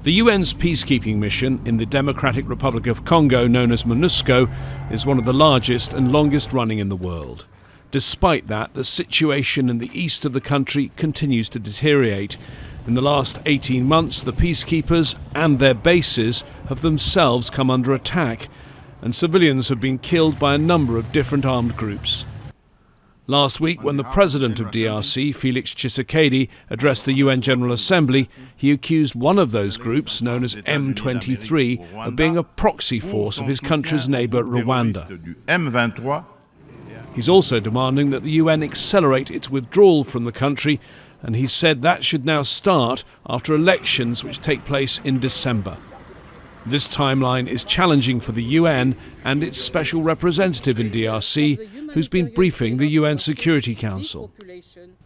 The UN's peacekeeping mission in the Democratic Republic of Congo, known as MONUSCO, is one of the largest and longest running in the world. Despite that, the situation in the east of the country continues to deteriorate. In the last 18 months, the peacekeepers and their bases have themselves come under attack, and civilians have been killed by a number of different armed groups. Last week, when the president of DRC, Felix Tshisekedi, addressed the UN General Assembly, he accused one of those groups, known as M23, of being a proxy force of his country's neighbour Rwanda. He's also demanding that the UN accelerate its withdrawal from the country, and he said that should now start after elections which take place in December. This timeline is challenging for the UN and its special representative in DRC, who's been briefing the UN Security Council.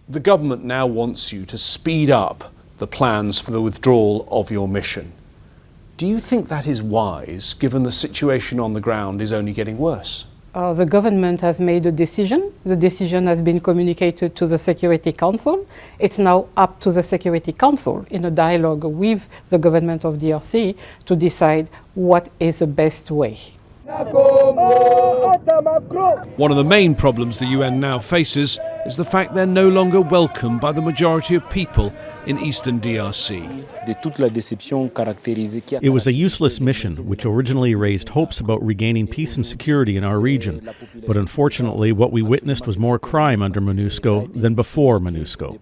The government now wants you to speed up the plans for the withdrawal of your mission. Do you think that is wise, given the situation on the ground is only getting worse? The government has made a decision. The decision has been communicated to the Security Council. It's now up to the Security Council, in a dialogue with the government of DRC, to decide what is the best way. One of the main problems the UN now faces is the fact they're no longer welcomed by the majority of people in eastern DRC. It was a useless mission which originally raised hopes about regaining peace and security in our region. But unfortunately, what we witnessed was more crime under MONUSCO than before MONUSCO.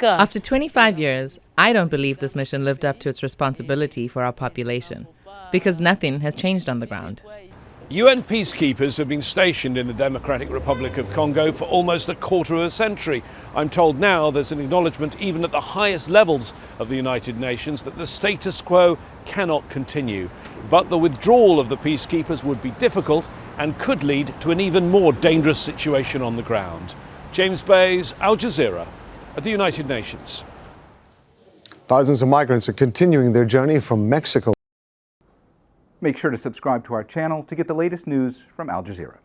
After 25 years, I don't believe this mission lived up to its responsibility for our population, because nothing has changed on the ground. UN peacekeepers have been stationed in the Democratic Republic of Congo for almost a quarter of a century. I'm told now there's an acknowledgement even at the highest levels of the United Nations that the status quo cannot continue. But the withdrawal of the peacekeepers would be difficult and could lead to an even more dangerous situation on the ground. James Bayes, Al Jazeera, at the United Nations. Thousands of migrants are continuing their journey from Mexico. Make sure to subscribe to our channel to get the latest news from Al Jazeera.